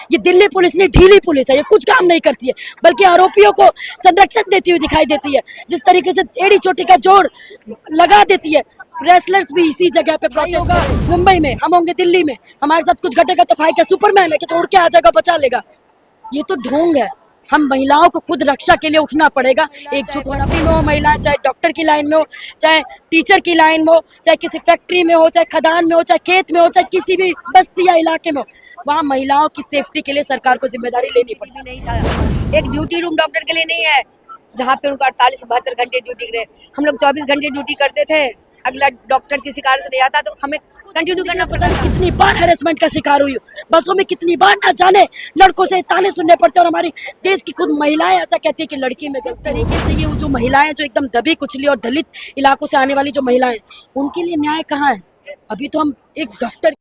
ये दिल्ली पुलिस नहीं, ढीली पुलिस है, ये कुछ काम नहीं करती है, बल्कि आरोपियों को संरक्षण देती हुई दिखाई देती है। जिस तरीके से एड़ी चोटी का जोर लगा देती है, रेसलर्स भी इसी जगह पे प्रोटेस्ट होगा। मुंबई में, हम होंगे दिल्ली में, हमारे साथ कुछ घटेगा तो भाई क्या सुपरमैन है कि छोड़ के आ जाएगा, बचा लेगा? ये तो ढोंग है। हम महिलाओं को खुद रक्षा के लिए उठना पड़ेगा, एकजुट होना। भी हो महिलाएं, चाहे डॉक्टर की लाइन में हो, चाहे टीचर की लाइन में हो, चाहे किसी फैक्ट्री में हो, चाहे खदान में हो, चाहे खेत में हो, चाहे किसी भी बस्ती या इलाके में हो, वहाँ महिलाओं की सेफ्टी के लिए सरकार को जिम्मेदारी लेनी पड़ेगी। नहीं था, एक ड्यूटी रूम डॉक्टर के लिए नहीं है जहाँ पे उनको 48 से 72 घंटे ड्यूटी करे। हम लोग 24 घंटे ड्यूटी करते थे, अगला डॉक्टर किसी कारण से नहीं आता तो हमें कंटिन्यू करना पड़ता था। कितनी बार हैरेसमेंट का शिकार हुई हूँ, बसों में कितनी बार ना जाने लड़कों से ताने सुनने पड़ते, और हमारी देश की खुद महिलाएं ऐसा कहती है कि लड़की में जिस तरीके से ये जो महिलाएं जो एकदम दबी कुचली और दलित इलाकों से आने वाली जो महिलाएं, उनके लिए न्याय कहाँ है? अभी तो हम एक डॉक्टर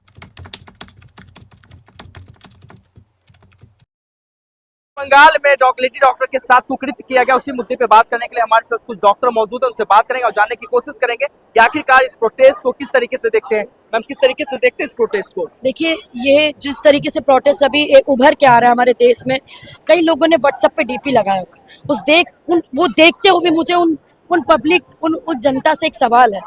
बंगाल में लेडी डॉक्टर के साथ कुकृत्य किया गया, उसी मुद्दे पे बात करने के लिए हमारे साथ कुछ डॉक्टर मौजूद है, उनसे बात करेंगे और जानने की कोशिश करेंगे कि आखिरकार इस प्रोटेस्ट को किस तरीके से देखते हैं। मैम, किस तरीके से देखते हैं इस प्रोटेस्ट को? देखिए, ये जिस तरीके से प्रोटेस्ट अभी उभर के आ रहा है हमारे देश में, कई लोगों ने व्हाट्सएप पे डीपी लगाया हुआ, वो देखते हुए मुझे उन पब्लिक उन जनता से एक सवाल है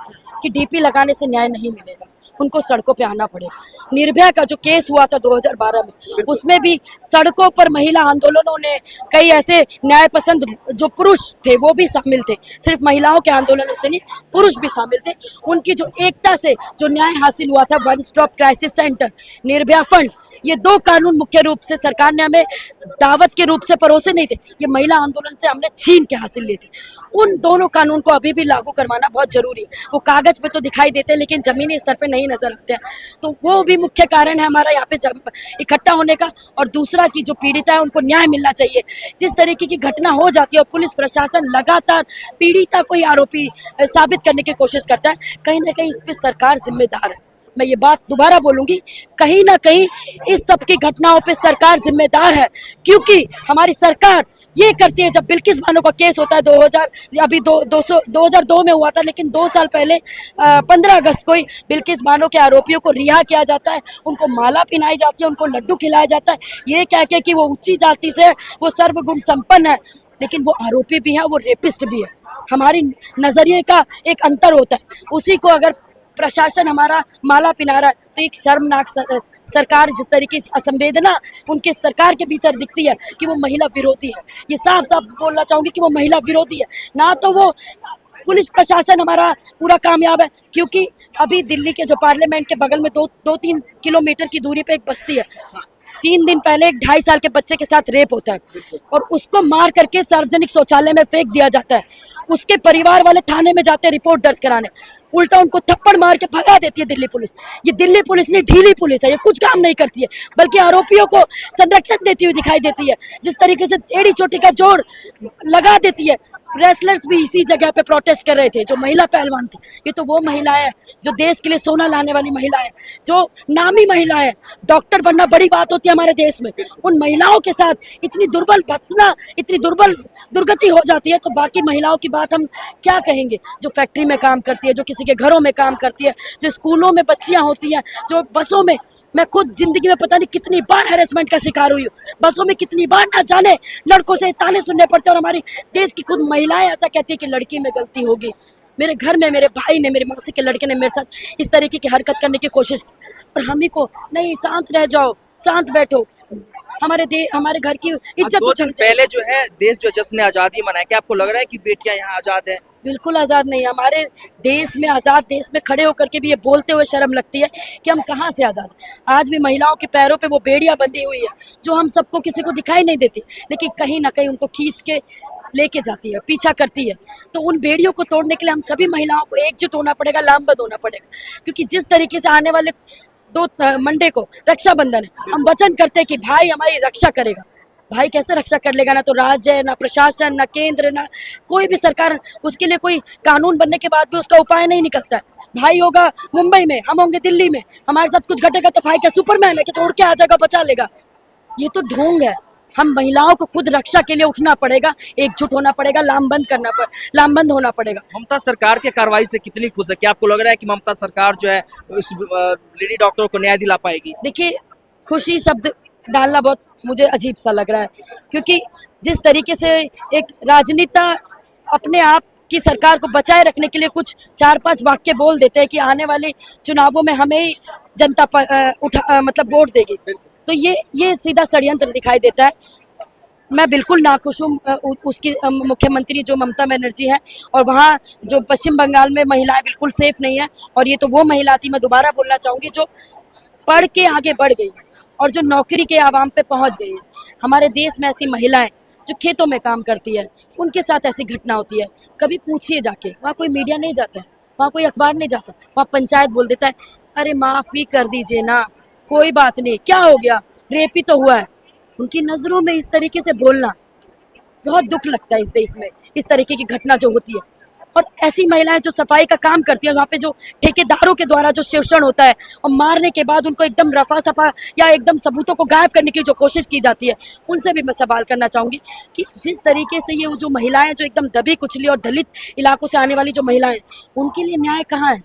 कि डीपी लगाने से न्याय नहीं मिलेगा, उनको सड़कों पे आना पड़ेगा। निर्भया का जो केस हुआ था 2012 में, उसमें भी सड़कों पर महिला आंदोलनों ने कई ऐसे न्याय पसंद जो पुरुष थे वो भी शामिल थे, सिर्फ महिलाओं के आंदोलनों से नहीं, पुरुष भी शामिल थे। उनकी जो एकता से जो न्याय हासिल हुआ था, one stop crisis centre, Nirbhaya fund, ये दो कानून मुख्य रूप से सरकार ने हमें दावत के रूप से परोसे नहीं थे, ये महिला आंदोलन से हमने छीन के हासिल लिए थे। उन दोनों कानून को अभी भी लागू करवाना बहुत जरूरी है। वो कागज पे तो दिखाई देते हैं लेकिन जमीनी स्तर पे नहीं नजर आते हैं, तो वो भी मुख्य कारण है हमारा यहाँ पे इकट्ठा होने का। और दूसरा की जो पीड़िता है उनको न्याय मिलना चाहिए। जिस तरीके की घटना हो जाती है और पुलिस प्रशासन लगातार पीड़िता को ही आरोपी साबित करने की कोशिश करता है, कहीं ना कहीं इस पे सरकार जिम्मेदार है। मैं ये बात दोबारा बोलूंगी, कहीं ना कहीं इस सब की घटनाओं पे सरकार जिम्मेदार है, क्योंकि हमारी सरकार ये करती है। जब बिल्किस बानो का केस होता है 2002 में हुआ था, लेकिन 2 साल पहले 15 अगस्त को ही बिल्किस बानो के आरोपियों को रिहा किया जाता है, उनको माला पहनाई जाती है, उनको लड्डू खिलाया जाता है, ये कह के कि वो उच्च जाति से, वो सर्वगुण संपन्न है, लेकिन वो आरोपी भी है, वो रेपिस्ट भी है। हमारी नजरिए का एक अंतर होता है। उसी को अगर प्रशासन हमारा माला पिना रहा है तो एक शर्मनाक सरकार, जिस तरीके से असंवेदना उनके सरकार के भीतर दिखती है कि वो महिला विरोधी है, ये साफ साफ बोलना चाहूंगी कि वो महिला विरोधी है। ना तो वो पुलिस प्रशासन हमारा पूरा कामयाब है, क्योंकि अभी दिल्ली के जो पार्लियामेंट के बगल में 2-3 किलोमीटर की दूरी पे एक बस्ती है, 3 दिन पहले एक 2.5 साल के बच्चे के साथ रेप होता है और उसको मार करके सार्वजनिक शौचालय में फेंक दिया जाता है। उसके परिवार वाले थाने में जाते हैं रिपोर्ट दर्ज कराने, उल्टा उनको थप्पड़ मार के भगा देती है दिल्ली पुलिस। ये दिल्ली पुलिस नहीं, ढीली पुलिस है, ये कुछ काम नहीं करती है, बल्कि आरोपियों को संरक्षण देती हुई दिखाई देती है। जिस तरीके से एड़ी चोटी का जोर लगा देती है, रेसलर्स भी इसी जगह पे प्रोटेस्ट कर रहे थे, जो महिला पहलवान थी। ये तो वो महिलाएं हैं जो देश के लिए सोना लाने वाली महिलाएं, जो नामी महिलाएं। डॉक्टर बनना बड़ी बात होती है हमारे देश में, उन महिलाओं के साथ इतनी दुर्बल भत्सना, इतनी दुर्बल दुर्गति हो जाती है, तो बाकी महिलाओं की बात हम क्या कहेंगे? जो फैक्ट्री में काम करती है, जो किसी के घरों में काम करती है, जो स्कूलों में बच्चियां होती हैं, जो बसों में, मैं खुद जिंदगी में पता नहीं कितनी बार हैरेसमेंट का शिकार हुई हूँ, बसों में कितनी बार ना जाने लड़कों से ताने सुनने पड़ते, और हमारी देश की खुद महिलाएं ऐसा कहती है कि लड़की में गलती होगी। मेरे घर में मेरे भाई ने, मेरे मौसी के लड़के ने मेरे साथ इस तरीके की हरकत करने की कोशिश की, और हम ही को नहीं, शांत रह जाओ, शांत बैठो, हमारे घर की इज्जत। 2 दिन पहले जो है देश जो जश्न आजादी मनाया, क्या आपको लग रहा है कि बेटियां यहाँ आजाद है? बिल्कुल आज़ाद नहीं है। हमारे देश में, आज़ाद देश में खड़े होकर के भी ये बोलते हुए शर्म लगती है कि हम कहाँ से आज़ाद हैं। आज भी महिलाओं के पैरों पे वो बेड़ियाँ बंधी हुई है, जो हम सबको, किसी को दिखाई नहीं देती, लेकिन कहीं ना कहीं उनको खींच के लेके जाती है, पीछा करती है। तो उन बेड़ियों को तोड़ने के लिए हम सभी महिलाओं को एकजुट होना पड़ेगा, लामबंद होना पड़ेगा, क्योंकि जिस तरीके से आने वाले 2 मंडे को रक्षाबंधन है, हम वचन करते हैं कि भाई हमारी रक्षा करेगा। भाई कैसे रक्षा कर लेगा? ना तो राज्य, ना प्रशासन, ना केंद्र, ना कोई भी सरकार, उसके लिए कोई कानून बनने के बाद भी उसका उपाय नहीं निकलता है। भाई होगा मुंबई में, हम होंगे दिल्ली में, हमारे साथ कुछ घटेगा तो भाई क्या सुपरमैन है कि छोड़ के आ जाएगा, बचा लेगा? ये तो ढोंग है। हम महिलाओं को खुद रक्षा के लिए उठना पड़ेगा, एकजुट होना पड़ेगा, लामबंद होना पड़ेगा। ममता सरकार के कार्रवाई से कितनी खुश है? क्या आपको लग रहा है कि ममता सरकार जो है उस लेडी डॉक्टर को न्याय दिला पाएगी? देखिए, खुशी शब्द डालना बहुत मुझे अजीब सा लग रहा है, क्योंकि जिस तरीके से एक राजनेता अपने आप की सरकार को बचाए रखने के लिए कुछ 4-5 वाक्य बोल देते हैं कि आने वाले चुनावों में हमें ही जनता मतलब वोट देगी, तो ये सीधा षड्यंत्र दिखाई देता है। मैं बिल्कुल नाखुश हूँ उसकी मुख्यमंत्री जो ममता बनर्जी है, और वहाँ जो पश्चिम बंगाल में महिलाएं बिल्कुल सेफ नहीं है, और ये तो वो महिला थी, मैं दोबारा बोलना चाहूँगी, जो पढ़ के आगे बढ़ गई है और जो नौकरी के आवाम पे पहुँच गई है। हमारे देश में ऐसी महिलाएं जो खेतों में काम करती है, उनके साथ ऐसी घटना होती है, कभी पूछिए जाके, वहाँ कोई मीडिया नहीं जाता है, वहाँ कोई अखबार नहीं जाता, वहाँ पंचायत बोल देता है अरे माफ़ी कर दीजिए ना, कोई बात नहीं, क्या हो गया, रेप ही तो हुआ है। उनकी नज़रों में इस तरीके से बोलना बहुत दुख लगता है इस देश में, इस तरीके की घटना जो होती है। और ऐसी महिलाएं जो सफाई का काम करती है, वहाँ पे जो ठेकेदारों के द्वारा जो शोषण होता है और मारने के बाद उनको एकदम रफा सफा या एकदम सबूतों को गायब करने की जो कोशिश की जाती है, उनसे भी मैं सवाल करना चाहूँगी कि जिस तरीके से ये वो जो महिलाएं जो एकदम दबी कुचली और दलित इलाकों से आने वाली जो महिलाएं, उनके लिए न्याय कहाँ है?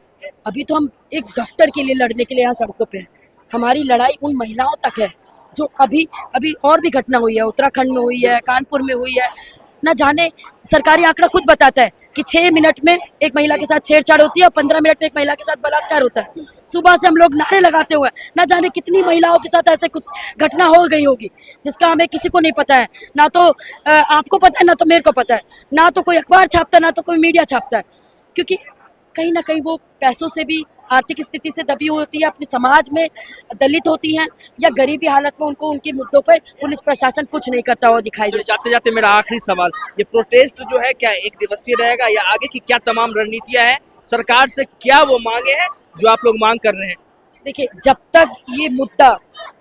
अभी तो हम एक डॉक्टर के लिए लड़ने के लिए यहाँ सड़कों पर हैं। हमारी लड़ाई उन महिलाओं तक है जो अभी और भी घटना हुई है, उत्तराखंड में हुई है, कानपुर में हुई है। न जाने सरकारी आंकड़ा खुद बताता है कि 6 मिनट में एक महिला के साथ छेड़छाड़ होती है और 15 मिनट में एक महिला के साथ बलात्कार होता है। सुबह से हम लोग नारे लगाते हुए न जाने कितनी महिलाओं के साथ ऐसे कुछ घटना हो गई होगी जिसका हमें किसी को नहीं पता है। ना तो आपको पता है, ना तो मेरे को पता है, ना तो कोई अखबार छापता है, ना तो कोई मीडिया छापता है, क्योंकि कहीं ना कहीं वो पैसों से भी, आर्थिक स्थिति से दबी होती है, अपने समाज में दलित होती हैं, या गरीबी हालत में उनको उनके मुद्दों पर पुलिस प्रशासन कुछ नहीं करता हुआ दिखाई देता। जाते जाते मेरा आखिरी सवाल, ये प्रोटेस्ट जो है क्या एक दिवसीय रहेगा या आगे की क्या तमाम रणनीतियां हैं, सरकार से क्या वो मांगे हैं जो आप लोग मांग कर रहे हैं? देखिए, जब तक ये मुद्दा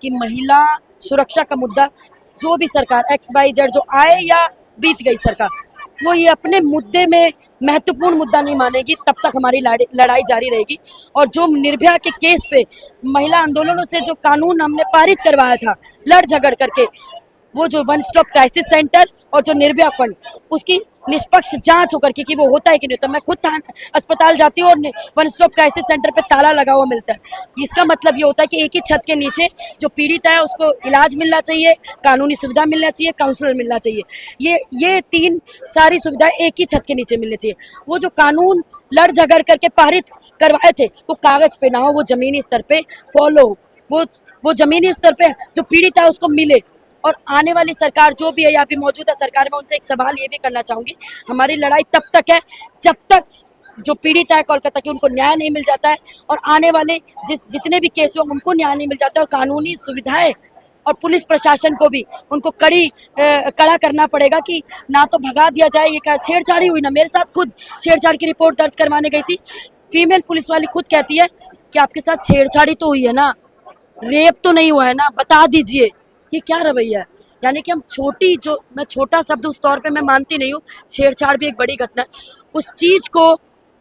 कि महिला सुरक्षा का मुद्दा, जो भी सरकार XYZ जो आए या बीत गई सरकार, वो ये अपने मुद्दे में महत्वपूर्ण मुद्दा नहीं मानेगी, तब तक हमारी लड़ाई जारी रहेगी। और जो निर्भया के केस पे महिला आंदोलनों से जो कानून हमने पारित करवाया था लड़ झगड़ करके, वो जो वन स्टॉप क्राइसिस सेंटर और जो निर्भया फंड, उसकी निष्पक्ष जांच होकर के कि वो होता है कि नहीं होता। मैं खुद अस्पताल जाती हूँ और वन स्टॉप क्राइसिस सेंटर पे ताला लगा हुआ मिलता है। इसका मतलब ये होता है कि एक ही छत के नीचे जो पीड़ित है उसको इलाज मिलना चाहिए, कानूनी सुविधा मिलना चाहिए, काउंसलर मिलना चाहिए। ये 3 सारी सुविधाएं एक ही छत के नीचे मिलनी चाहिए। वो जो कानून लड़ झगड़ करके पारित करवाए थे, वो कागज पे ना हो, वो जमीनी स्तर पे फॉलो हो, वो जमीनी स्तर पे जो पीड़ित है उसको मिले। और आने वाली सरकार जो भी है या अभी मौजूदा सरकार में, उनसे एक सवाल ये भी करना चाहूँगी, हमारी लड़ाई तब तक है जब तक जो पीड़ित है कोलकाता की, उनको न्याय नहीं मिल जाता है, और आने वाले जितने भी केस हों उनको न्याय नहीं मिल जाता है, और कानूनी सुविधाएं और पुलिस प्रशासन को भी उनको कड़ा करना पड़ेगा कि ना तो भगा दिया जाए। ये छेड़छाड़ी हुई ना, मेरे साथ खुद छेड़छाड़ की रिपोर्ट दर्ज करवाने गई थी, फीमेल पुलिस वाली खुद कहती है कि आपके साथ छेड़छाड़ी तो हुई है ना, रेप तो नहीं हुआ है ना, बता दीजिए। ये क्या रवैया है? यानी कि हम मैं छोटा शब्द उस तौर पे मैं मानती नहीं हूँ, छेड़छाड़ भी एक बड़ी घटना है, उस चीज को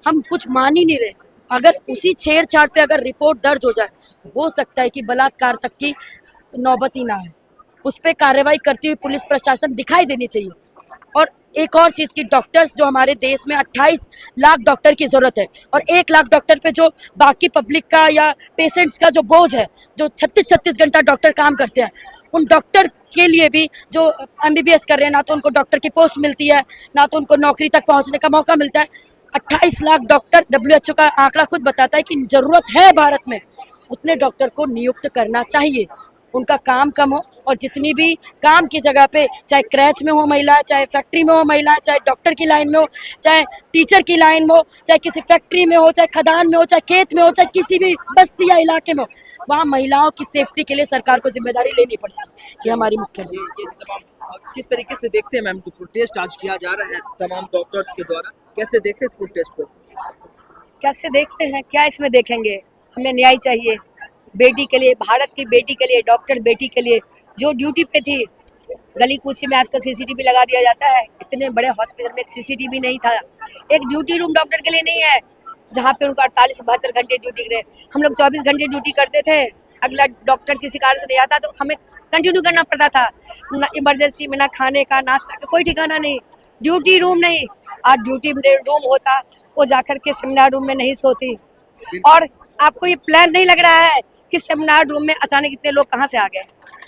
हम कुछ मान ही नहीं रहे। अगर उसी छेड़छाड़ पे अगर रिपोर्ट दर्ज हो जाए, हो सकता है कि बलात्कार तक की नौबत ही ना आए। उस पर कार्रवाई करती हुई पुलिस प्रशासन दिखाई देनी चाहिए। और एक और चीज़ की, डॉक्टर्स जो हमारे देश में 28 लाख डॉक्टर की ज़रूरत है, और 1 लाख डॉक्टर पे जो बाकी पब्लिक का या पेशेंट्स का जो बोझ है, जो 36-36 घंटा डॉक्टर काम करते हैं, उन डॉक्टर के लिए भी जो MBBS कर रहे हैं, ना तो उनको डॉक्टर की पोस्ट मिलती है, ना तो उनको नौकरी तक पहुंचने का मौका मिलता है। 28 लाख डॉक्टर, WHO का आंकड़ा खुद बताता है कि ज़रूरत है भारत में, उतने डॉक्टर को नियुक्त करना चाहिए। उनका काम कम हो, और जितनी भी काम की जगह पे, चाहे क्रैच में हो महिला, चाहे फैक्ट्री में हो महिला, चाहे डॉक्टर की लाइन में हो, चाहे टीचर की लाइन में हो, चाहे किसी फैक्ट्री में हो, चाहे खदान में हो, चाहे खेत में हो, चाहे किसी भी बस्ती या इलाके में हो, वहाँ महिलाओं की सेफ्टी के लिए सरकार को जिम्मेदारी लेनी पड़ेगी। ये हमारी मुख्य ये तमाम किस तरीके से देखते हैं मैम, तो प्रोटेस्ट आज किया जा रहा है तमाम डॉक्टर्स के द्वारा, कैसे देखते हैं इस प्रोटेस्ट को? कैसे देखते हैं, क्या इसमें देखेंगे, हमें न्याय चाहिए बेटी के लिए, भारत की बेटी के लिए, डॉक्टर बेटी के लिए जो ड्यूटी पे थी। गली कूची में आजकल CCTV लगा दिया जाता है, इतने बड़े हॉस्पिटल में एक CCTV नहीं था, एक ड्यूटी रूम डॉक्टर के लिए नहीं है जहाँ पे उनको 48 से 72 घंटे ड्यूटी करे। हम लोग 24 घंटे ड्यूटी करते थे, अगला डॉक्टर किसी कारण से नहीं आता तो हमें कंटिन्यू करना पड़ता था। ना इमरजेंसी में, ना खाने का, नाश्ता का कोई ठिकाना नहीं, ड्यूटी रूम नहीं। आज ड्यूटी रूम होता, वो जाकर के सेमिनार रूम में नहीं सोती। और आपको ये प्लान नहीं लग रहा है कि सेमिनार रूम में अचानक इतने लोग कहाँ से आ गए?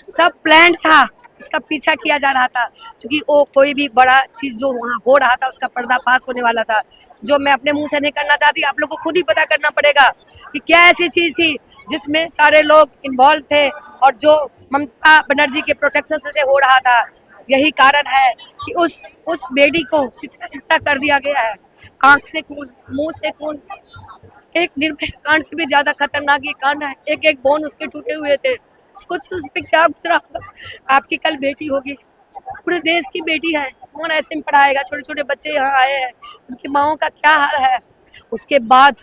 सब प्लान था। उसका पीछा किया जा रहा था, क्योंकि वो कोई भी बड़ा चीज़ जो वहाँ हो रहा था उसका पर्दाफाश होने वाला था, जो मैं अपने मुंह से नहीं करना चाहती। आप लोग को खुद ही पता करना पड़ेगा कि क्या ऐसी चीज़ थी जिसमें सारे लोग इन्वॉल्व थे और जो ममता बनर्जी के प्रोटेक्शन से हो रहा था। यही कारण है कि उस बेटी को चित्रा कर दिया गया है। आँख से खून, मुंह से खून। एक निर्भया कांड से भी ज्यादा खतरनाक ये कांड है। एक एक बोन उसके टूटे हुए थे। सोच उस पे क्या गुजरा होगा। आपकी कल बेटी होगी, पूरे देश की बेटी है, कौन ऐसे में पढ़ाएगा। छोटे छोटे बच्चे यहाँ आए हैं, उनकी माओं का क्या हाल है। उसके बाद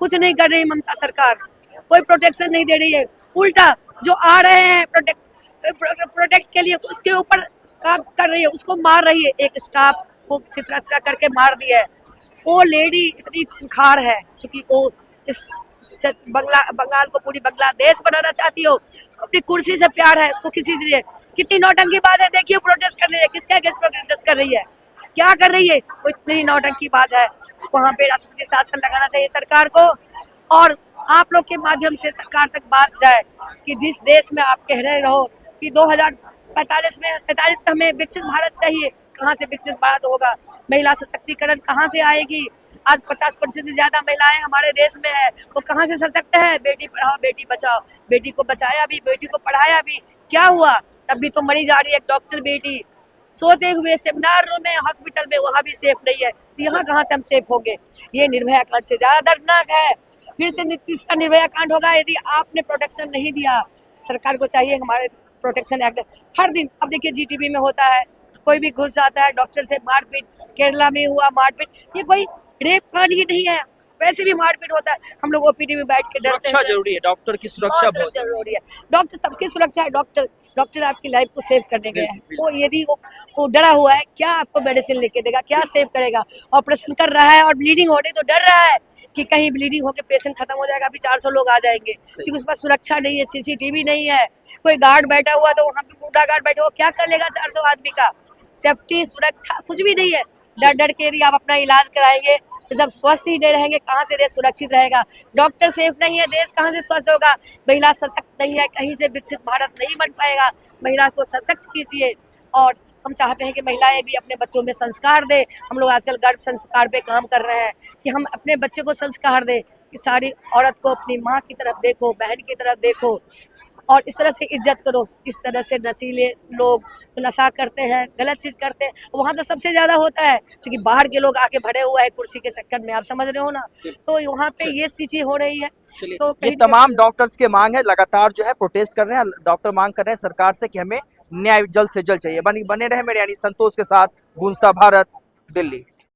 कुछ नहीं कर रही ममता सरकार, कोई प्रोटेक्शन नहीं दे रही है। उल्टा जो आ रहे हैं प्रोटेक्ट के लिए उसके ऊपर काम कर रही है, उसको मार रही है। एक स्टाफ को चित्रा करके मार दिया है। वो लेडी इतनी खूंखार है, क्योंकि वो इस बंगाल को पूरी बांग्लादेश बनाना चाहती हो। उसको अपनी कुर्सी से प्यार है, उसको किसी से। कितनी नौटंकीबाज है, देखिए प्रोटेस्ट कर रही है। किसके अगेंस्ट प्रोटेस्ट कर रही है, क्या कर रही है, वो इतनी नौटंकीबाज है। वहाँ पे राष्ट्रपति शासन लगाना चाहिए सरकार को, और आप लोग के माध्यम से सरकार तक बात जाए कि जिस देश में आप कह रहे रहो कि 2047 में हमें विकसित भारत चाहिए, कहाँ से विकसित भारत होगा। महिला सशक्तिकरण कहाँ से आएगी। आज 50% से ज्यादा महिलाएं हमारे देश में है, वो कहाँ से सशक्त है। बेटी पढ़ाओ बेटी बचाओ, बेटी को बचाया भी, बेटी को पढ़ाया भी, क्या हुआ। तब भी तो मरी जा रही है एक डॉक्टर बेटी, सोते हुए सेमिनार रूम में, हॉस्पिटल में, वहाँ भी सेफ नहीं है। तो यहाँ कहाँ से हम सेफ होंगे। ये निर्भया कांड से ज्यादा दर्दनाक है। फिर से तीसरा निर्भया कांड होगा यदि आपने प्रोटेक्शन नहीं दिया। सरकार को चाहिए हमारे प्रोटेक्शन एक्ट हर दिन। अब देखिए जीटीबी में होता है, कोई भी घुस जाता है, डॉक्टर से मारपीट। केरला में हुआ मारपीट, ये कोई रेप कांड ही नहीं है, वैसे भी मारपीट होता है। हम लोग ओपीडी में बैठ के डरते हैं। सुरक्षा जरूरी है, डॉक्टर की सुरक्षा बहुत जरूरी है। डॉक्टर सबकी सुरक्षा है। डॉक्टर आपकी लाइफ को सेव करने गया है। वो यदि वो डरा हुआ है, क्या आपको मेडिसिन लेके देगा, क्या सेव करेगा। ऑपरेशन कर रहा है और ब्लीडिंग हो रही तो डर रहा है कि कहीं ब्लीडिंग होकर पेशेंट खत्म हो जाएगा, अभी 400 लोग आ जाएंगे, क्योंकि उसके पास सुरक्षा नहीं है, सीसीटीवी नहीं है। कोई गार्ड बैठा हुआ तो वहाँ पे बूढ़ा गार्ड बैठा हुआ क्या कर लेगा 400 आदमी का। सेफ्टी सुरक्षा कुछ भी नहीं है। डर के यदि आप अपना इलाज कराएंगे तो जब स्वस्थ ही नहीं रहेंगे, कहाँ से देश सुरक्षित रहेगा। डॉक्टर सेफ नहीं है, देश कहाँ से स्वस्थ होगा। महिला सशक्त नहीं है, कहीं से विकसित भारत नहीं बन पाएगा। महिला को सशक्त कीजिए। और हम चाहते हैं कि महिलाएं भी अपने बच्चों में संस्कार दें। हम लोग आजकल गर्भ संस्कार पे काम कर रहे हैं कि हम अपने बच्चे को संस्कार दें कि सारी औरत को अपनी माँ की तरफ देखो, बहन की तरफ देखो, और इस तरह से इज्जत करो। इस तरह से नशीले लोग तो नशा करते हैं, गलत चीज़ करते हैं, वहाँ तो सबसे ज़्यादा होता है, क्योंकि बाहर के लोग आके भरे हुआ है कुर्सी के चक्कर में, आप समझ रहे हो ना। तो वहाँ पे ये चीज़ें हो रही है। तो ये तमाम डॉक्टर्स के मांग है, लगातार जो है प्रोटेस्ट कर रहे हैं, डॉक्टर मांग कर रहे हैं सरकार से कि हमें न्याय जल्द से जल्द चाहिए। बने रहे मेरे यानी संतोष के साथ, गूंजता भारत, दिल्ली।